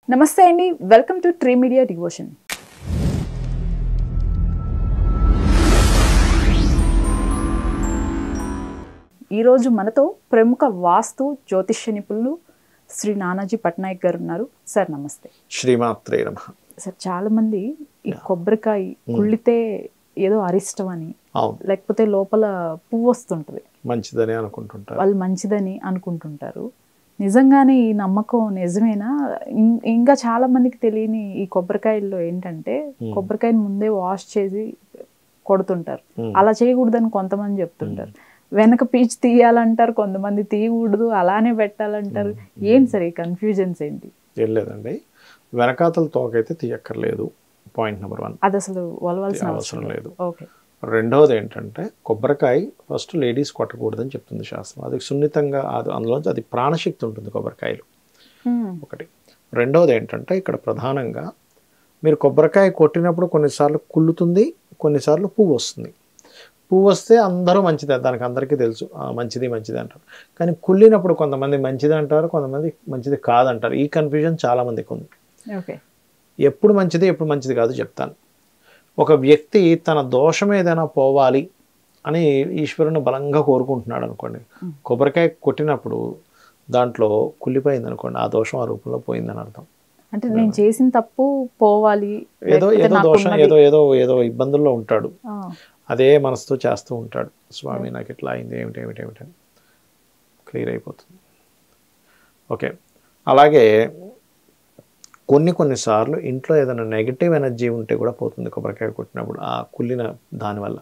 నమస్తే అండి, welcome to tree media devotion. ఈరోజు మనతో ప్రముఖ వాస్తు జ్యోతిష్య నిపుణులు శ్రీ నానాజీ పట్నాయక్ గారు ఉన్నారు. సార్ నమస్తే. శ్రీమాత్రే నమః. సార్, చాలా మంది ఈ కొబ్బరికాయ కుళ్ళితే ఏదో అరిష్టం అని, లేకపోతే లోపల పువ్వు వస్తుంటది మంచిదని అనుకుంటుంటారు, వాళ్ళు మంచిదని అనుకుంటుంటారు. నిజంగానే ఈ నమ్మకం నిజమేనా? ఇంకా చాలా మందికి తెలియని ఈ కొబ్బరికాయల్లో ఏంటంటే కొబ్బరికాయని ముందే వాష్ చేసి కొడుతుంటారు. అలా చేయకూడదని కొంతమంది చెప్తుంటారు. వెనక పీచు తీయాలంటారు, కొంతమంది తీయకూడదు, అలానే పెట్టాలంటారు. ఏంటి సార్ ఈ కన్ఫ్యూజన్స్ ఏంటి? ఏం లేదండి, వెనకాతల తోకైతే తీయక్కర్లేదు, పాయింట్ నెంబర్ 1. అది అసలు వలవాల్సిన అవసరం లేదు. ఓకే. రెండవది ఏంటంటే కొబ్బరికాయ ఫస్ట్ లేడీస్ కొట్టకూడదని చెప్తుంది శాస్త్రం. అది సున్నితంగా అందులోంచి అది ప్రాణశక్తి ఉంటుంది కొబ్బరికాయలు, ఒకటి. రెండవది ఏంటంటే ఇక్కడ ప్రధానంగా మీరు కొబ్బరికాయ కొట్టినప్పుడు కొన్నిసార్లు కుళ్ళుతుంది, కొన్నిసార్లు పువ్వు వస్తుంది. పువ్వు వస్తే అందరూ మంచిదే, దానికి అందరికీ తెలుసు మంచిది మంచిది అంటారు. కానీ కుళ్ళినప్పుడు కొంతమంది మంచిది అంటారు, కొంతమంది మంచిది కాదంటారు. ఈ కన్ఫ్యూజన్ చాలామందికి ఉంది. ఓకే. ఎప్పుడు మంచిది ఎప్పుడు మంచిది కాదు చెప్తాను. ఒక వ్యక్తి తన దోషం ఏదైనా పోవాలి అని ఈశ్వరుని బలంగా కోరుకుంటున్నాడు అనుకోండి, కొబ్బరికాయ కొట్టినప్పుడు దాంట్లో కుళ్ళిపోయింది అనుకోండి, ఆ దోషం ఆ రూపంలో పోయిందని అర్థం. అంటే నేను చేసిన తప్పు పోవాలి, ఏదో దోషం ఏదో ఇబ్బందుల్లో ఉంటాడు, అదే మనసుతో చేస్తూ ఉంటాడు. స్వామి నాకు ఇట్లా అయింది, ఏమిటి క్లియర్ అయిపోతుంది. ఓకే. అలాగే కొన్నిసార్లు ఇంట్లో ఏదైనా నెగిటివ్ ఎనర్జీ ఉంటే కూడా పోతుంది కొబ్బరికాయ కొట్టినప్పుడు, ఆ కుళ్ళిన దానివల్ల.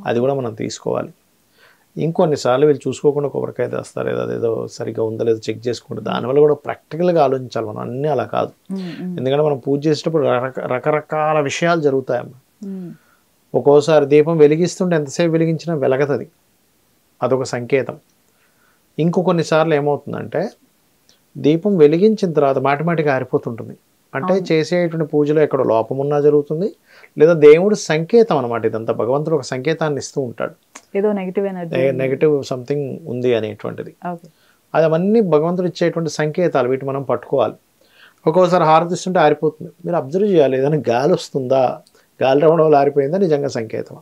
అది కూడా మనం తీసుకోవాలి. ఇంకొన్నిసార్లు వీళ్ళు చూసుకోకుండా కొబ్బరికాయ తెస్తారు, ఏదో సరిగ్గా ఉందో లేదో చెక్ చేసుకుంటే, దానివల్ల కూడా ప్రాక్టికల్గా ఆలోచించాలి మనం. అన్నీ అలా కాదు, ఎందుకంటే మనం పూజ చేసేటప్పుడు రకరకాల విషయాలు జరుగుతాయమ్మా. ఒక్కోసారి దీపం వెలిగిస్తుంటే ఎంతసేపు వెలిగించినా వెలగతుంది, అదొక సంకేతం. కొన్నిసార్లు ఏమవుతుందంటే దీపం వెలిగించిన తర్వాత మాటిమాటికి ఆరిపోతుంటుంది. అంటే చేసేటువంటి పూజలో ఎక్కడ లోపం ఉన్నా జరుగుతుంది, లేదా దేవుడు సంకేతం అనమాట. ఇదంతా భగవంతుడు ఒక సంకేతాన్ని ఇస్తూ ఉంటాడు, ఏదో నెగిటివ్ సంథింగ్ ఉంది అనేటువంటిది. అది అవన్నీ భగవంతుడు ఇచ్చేటువంటి సంకేతాలు, వీటి మనం పట్టుకోవాలి. ఒక్కోసారి హారతి ఇస్తుంటే ఆరిపోతుంది, మీరు అబ్జర్వ్ చేయాలి. ఏదైనా గాలి వస్తుందా, గాలి రావడం వల్ల ఆరిపోయిందా, నిజంగా సంకేతం.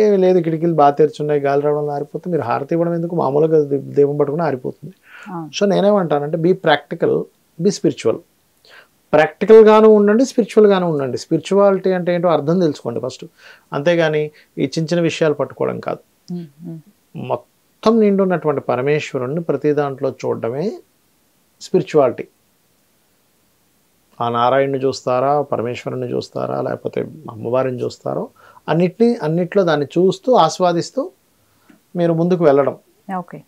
ఏమి లేదు, కిటికీలు బాగా తెరుచున్నాయి, గాలి రావడం వల్ల ఆరిపోతుంది, మీరు హారతి ఇవ్వడం ఎందుకు, మామూలుగా దీపం పట్టుకుని ఆరిపోతుంది. సో నేనేమంటానంటే బీ ప్రాక్టికల్, బీ స్పిరిచువల్. ప్రాక్టికల్గాను ఉండండి, స్పిరిచువల్గాను ఉండండి. స్పిరిచువాలిటీ అంటే ఏంటో అర్థం తెలుసుకోండి ఫస్ట్, అంతేగాని ఈ చిన్న విషయాలు పట్టుకోవడం కాదు. మొత్తం నిండున్నటువంటి పరమేశ్వరుణ్ణి ప్రతి దాంట్లో చూడడమే స్పిరిచువాలిటీ. ఆ నారాయణ్ని చూస్తారా, పరమేశ్వరుని చూస్తారా, లేకపోతే అమ్మవారిని చూస్తారో, అన్నిట్లో దాన్ని చూస్తూ ఆస్వాదిస్తూ మీరు ముందుకు వెళ్ళడం. ఓకే.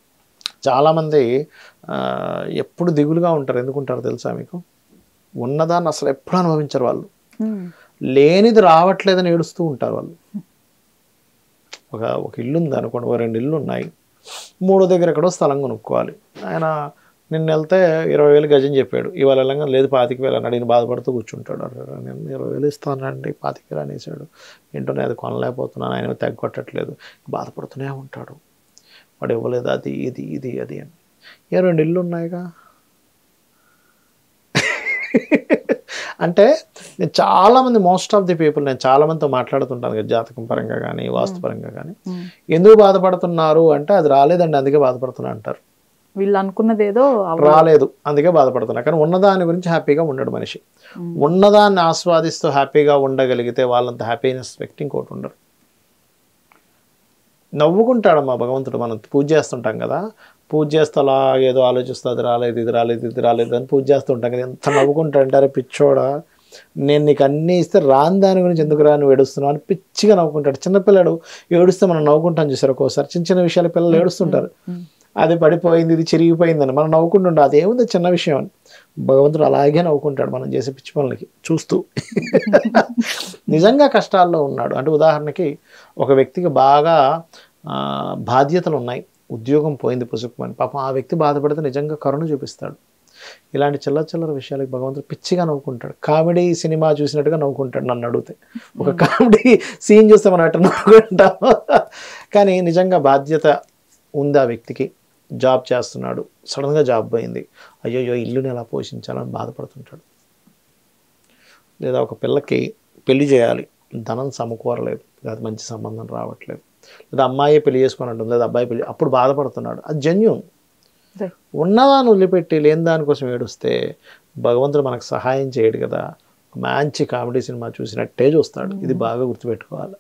చాలామంది ఎప్పుడు దిగులుగా ఉంటారు. ఎందుకుంటారో తెలుసా మీకు? ఉన్నదాన్ని అసలు ఎప్పుడు అనుభవించరు వాళ్ళు. లేనిది రావట్లేదని ఏడుస్తూ ఉంటారు వాళ్ళు. ఒక ఇల్లు ఉంది అనుకోండి, 2 ఇళ్ళు ఉన్నాయి, 3 దగ్గర ఎక్కడో స్థలం కొనుక్కోవాలి. ఆయన నిన్న వెళ్తే 20,000 గజం చెప్పాడు, ఇవాళ వెళ్ళంగా లేదు 25,000 అన్నాడు. నేను బాధపడుతూ కూర్చుంటాడు. నేను 20,000 ఇస్తానండి, 25,000 అనేసాడు. ఏంటో నేను అది కొనలేకపోతున్నాను, ఆయన తగ్గొట్టట్లేదు, బాధపడుతూనే ఉంటాడు. వాడు ఇవ్వలేదు, అది ఇది అని. 2 ఇళ్ళు ఉన్నాయిగా. అంటే నేను చాలామంది, మోస్ట్ ఆఫ్ ది పీపుల్, నేను చాలామందితో మాట్లాడుతుంటాను కదా, జాతకం పరంగా కానీ వాస్తు పరంగా కానీ, ఎందుకు బాధపడుతున్నారు అంటే అది రాలేదండి అందుకే బాధపడుతున్నా అంటారు. వీళ్ళు అనుకున్నది ఏదో రాలేదు అందుకే బాధపడుతున్నా. కానీ ఉన్నదాని గురించి హ్యాపీగా ఉండడు మనిషి. ఉన్నదాన్ని ఆస్వాదిస్తూ హ్యాపీగా ఉండగలిగితే వాళ్ళంత హ్యాపీనెస్ వ్యక్తి ఇంకోటి ఉండరు. నవ్వుకుంటాడమ్మా భగవంతుడు. మనం పూజ చేస్తుంటాం కదా, పూజ చేస్తూ అలా ఏదో ఆలోచిస్తూ అది రాలేదు ఇది రాలేదు అని పూజ చేస్తుంటాం కదా, ఎంత నవ్వుకుంటాడంటే, పిచ్చోడా నేను నీకు అన్నీ ఇస్తే రాని దాని గురించి ఎందుకు నువ్వు ఏడుస్తున్నావు అని పిచ్చిగా నవ్వుకుంటాడు. చిన్నపిల్లడు ఏడుస్తే మనం నవ్వుకుంటాం చూసారు. ఒక్కోసారి చిన్న విషయాలు పిల్లలు ఏడుస్తుంటారు, అది పడిపోయింది ఇది చిరిగిపోయిందని మనం నవ్వుకుంటుంటాం, అదేముంది చిన్న విషయం అని. భగవంతుడు అలాగే నవ్వుకుంటాడు మనం చేసే పిచ్చి పనులకి చూస్తూ. నిజంగా కష్టాల్లో ఉన్నాడు అంటే, ఉదాహరణకి ఒక వ్యక్తికి బాగా బాధ్యతలు ఉన్నాయి, ఉద్యోగం పోయింది పుసుకుమని, పాపం ఆ వ్యక్తి బాధపడితే నిజంగా కరుణ చూపిస్తాడు. ఇలాంటి చిల్లర విషయాలకు భగవంతుడు పిచ్చిగా నవ్వుకుంటాడు. కామెడీ సినిమా చూసినట్టుగా నవ్వుకుంటాడు. నన్ను అడిగితే ఒక కామెడీ సీన్ చూస్తే మనం అట్లా నవ్వుకుంటాం. కానీ నిజంగా బాధ్యత ఉంది ఆ వ్యక్తికి, జాబ్ చేస్తున్నాడు, సడన్గా జాబ్ పోయింది, అయ్యో ఇల్లుని ఎలా పోషించాలని బాధపడుతుంటాడు. లేదా ఒక పిల్లకి పెళ్లి చేయాలి, ధనం సమకూరలేదు, లేదా మంచి సంబంధం రావట్లేదు, లేదా అమ్మాయి పెళ్లి చేసుకొని ఉంటుంది, లేదా అబ్బాయి పెళ్లి, అప్పుడు బాధపడుతున్నాడు, అది జెన్యూన్. ఉన్నదాన్ని వదిలిపెట్టి లేని దానికోసం ఏడుస్తే భగవంతుడు మనకు సహాయం చేయడు కదా. మంచి కామెడీ సినిమా చూసినట్టే చూస్తాడు, ఇది బాగా గుర్తుపెట్టుకోవాలి.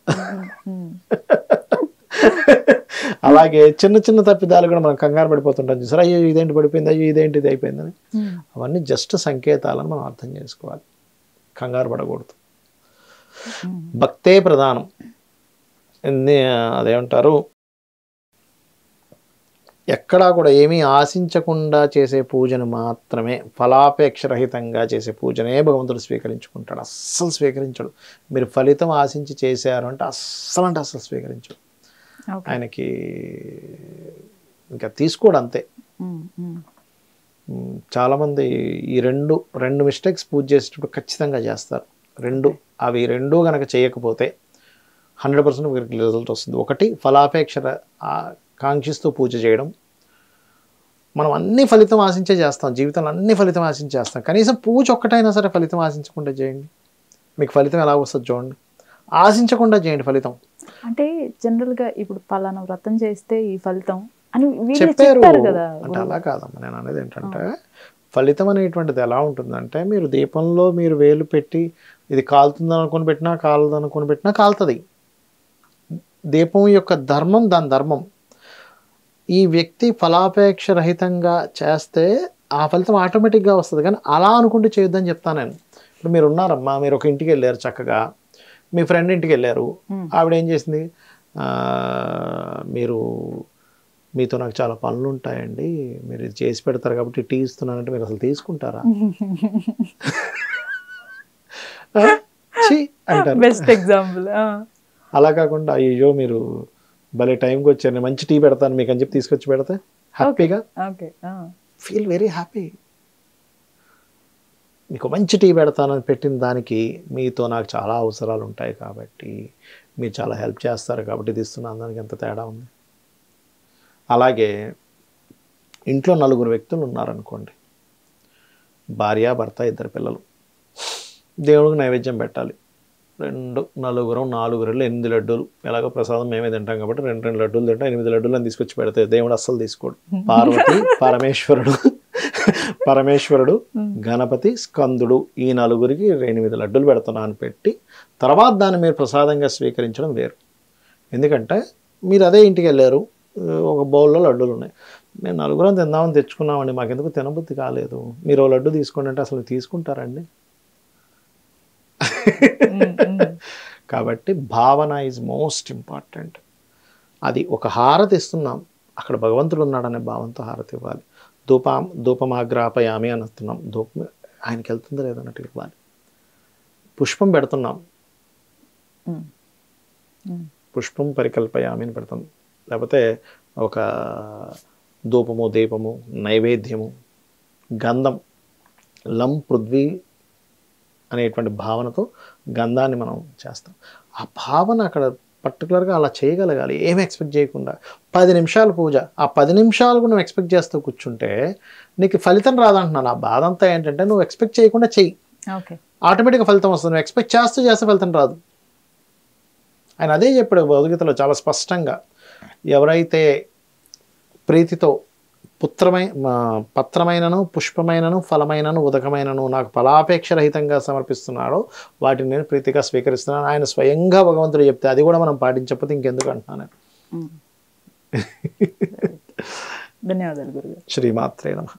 అలాగే చిన్న చిన్న తప్పిదాలు కూడా మనం కంగారు పడిపోతుంటాం చూసారు, అయ్యో ఇదేంటి పడిపోయింది, అయ్యో ఇదేంటి ఇది అయిపోయిందని. అవన్నీ జస్ట్ సంకేతాలను మనం అర్థం చేసుకోవాలి, కంగారు పడకూడదు. భక్తే ప్రధానం. అదేమంటారు, ఎక్కడా కూడా ఏమీ ఆశించకుండా చేసే పూజను మాత్రమే, ఫలాపేక్షరహితంగా చేసే పూజనే భగవంతుడు స్వీకరించుకుంటాడు, అస్సలు స్వీకరించడు. మీరు ఫలితం ఆశించి చేశారు అంటే అస్సలు స్వీకరించడు. ఆయనకి ఇంకా తీసుకోడు అంతే. చాలామంది ఈ రెండు మిస్టేక్స్ పూజ చేసేటప్పుడు ఖచ్చితంగా చేస్తారు. అవి రెండు కనుక చేయకపోతే 100% మీకు రిజల్ట్ వస్తుంది. ఒకటి, ఫలాపేక్ష కాంక్షిస్తూ పూజ చేయడం. మనం అన్ని ఫలితం ఆశించే చేస్తాం, జీవితంలో అన్ని ఫలితం ఆశించి చేస్తాం. కనీసం పూజ ఒక్కటైనా సరే ఫలితం ఆశించకుండా చేయండి, మీకు ఫలితం ఎలా వస్తుంది చూడండి. ఆశించకుండా చేయండి ఫలితం. అంటే జనరల్గా ఇప్పుడు పలానా వ్రతం చేస్తే ఈ ఫలితం అని చెప్పారు కదా, అంటే అలా కాదమ్మా. నేను అనేది ఏంటంటే ఫలితం అనేటువంటిది ఎలా ఉంటుందంటే, మీరు దీపంలో మీరు వేలు పెట్టి ఇది కాలుతుందని అనుకుని పెట్టినా, కాలదనుకుని పెట్టినా కాలుతుంది. దీపం యొక్క ధర్మం దాని ధర్మం. ఈ వ్యక్తి ఫలాపేక్ష రహితంగా చేస్తే ఆ ఫలితం ఆటోమేటిక్గా వస్తుంది, కానీ అలా అనుకుంటూ చేయొద్దని చెప్తాను నేను. ఇప్పుడు మీరు ఉన్నారమ్మా, మీరు ఒక ఇంటికి వెళ్ళారు, చక్కగా మీ ఫ్రెండ్ ఇంటికి వెళ్ళారు, ఆవిడ ఏం చేసింది, మీతో నాకు చాలా పనులు ఉంటాయండి, మీరు ఇది చేసి పెడతారు కాబట్టి టీ ఇస్తున్నానంటే మీరు అసలు తీసుకుంటారా అంటారు. Best example. అలా కాకుండా అయ్యో మీరు భలే టైంకి వచ్చారు, నేను మంచి టీ పెడతాను మీకు అని చెప్పి తీసుకొచ్చి పెడితే హ్యాపీగా ఫీల్ వెరీ హ్యాపీ. మీకు మంచి టీ పెడతానని పెట్టిన దానికి మీతో నాకు చాలా అవసరాలు ఉంటాయి కాబట్టి, మీరు చాలా హెల్ప్ చేస్తారు కాబట్టి ఇది ఇస్తున్నాను, దానికి ఎంత తేడా ఉంది. అలాగే ఇంట్లో 4 వ్యక్తులు ఉన్నారనుకోండి, భార్య భర్త 2 పిల్లలు, దేవుడికి నైవేద్యం పెట్టాలి. 2 4 8 లడ్డూలు, ఎలాగో ప్రసాదం మేమే తింటాం కాబట్టి 2 లడ్డూలు తింటాం, 8 లడ్డూలు అని తీసుకొచ్చి పెడితే దేవుడు అస్సలు తీసుకోడు. పార్వతి పరమేశ్వరుడు గణపతి స్కందుడు ఈ 4కి 8 లడ్డూలు పెడతాను అని పెట్టి తర్వాత దాన్ని మీరు ప్రసాదంగా స్వీకరించడం వేరు. ఎందుకంటే మీరు అదే ఇంటికి వెళ్ళారు, ఒక బౌల్లో లడ్డూలు ఉన్నాయి, మేము 4 తిందామని తెచ్చుకున్నామండి, మాకెందుకు తినబుద్ధి కాలేదు, మీరు లడ్డు తీసుకోండి అంటే అసలు తీసుకుంటారండి? కాబట్టి భావన ఈజ్ మోస్ట్ ఇంపార్టెంట్. అది ఒక హారతి ఇస్తున్నాం, అక్కడ భగవంతుడు ఉన్నాడనే భావంతో హారతి ఇవ్వాలి. ధూపమాగ్రాపయామి అని వస్తున్నాం, ధూపం ఆయనకి వెళ్తుందో లేదన్నట్టు ఇవ్వాలి. పుష్పం పెడుతున్నాం, పుష్పం పరికల్పయామి అని పెడతాం. లేకపోతే ఒక ధూపము దీపము నైవేద్యము గంధం పృథ్వీ అనేటువంటి భావనతో గంధాన్ని మనం చేస్తాం. ఆ భావన అక్కడ పర్టికులర్గా అలా చేయగలగాలి, ఏమి ఎక్స్పెక్ట్ చేయకుండా. 10 నిమిషాలు పూజ, ఆ 10 నిమిషాలు కూడా నువ్వు ఎక్స్పెక్ట్ చేస్తూ కూర్చుంటే నీకు ఫలితం రాదంటున్నాను. ఆ బాధ అంతా ఏంటంటే నువ్వు ఎక్స్పెక్ట్ చేయకుండా చెయ్యి, ఆటోమేటిక్గా ఫలితం వస్తుంది. నువ్వు ఎక్స్పెక్ట్ చేస్తే ఫలితం రాదు. ఆయన అదే చెప్పాడు భగవద్గీతలో చాలా స్పష్టంగా, ఎవరైతే ప్రీతితో పత్రమైనను పుష్పమైనను ఫలమైనను ఉదకమైనను నాకు ఫలాపేక్షరహితంగా సమర్పిస్తున్నాడో వాటిని నేను ప్రీతిగా స్వీకరిస్తున్నాను. ఆయన స్వయంగా భగవంతుడు చెప్తే అది కూడా మనం పాటించకపోతే ఇంకెందుకు అంటున్నాను. ధన్యవాదాలు గురుగారు. శ్రీమాత్రే నమః.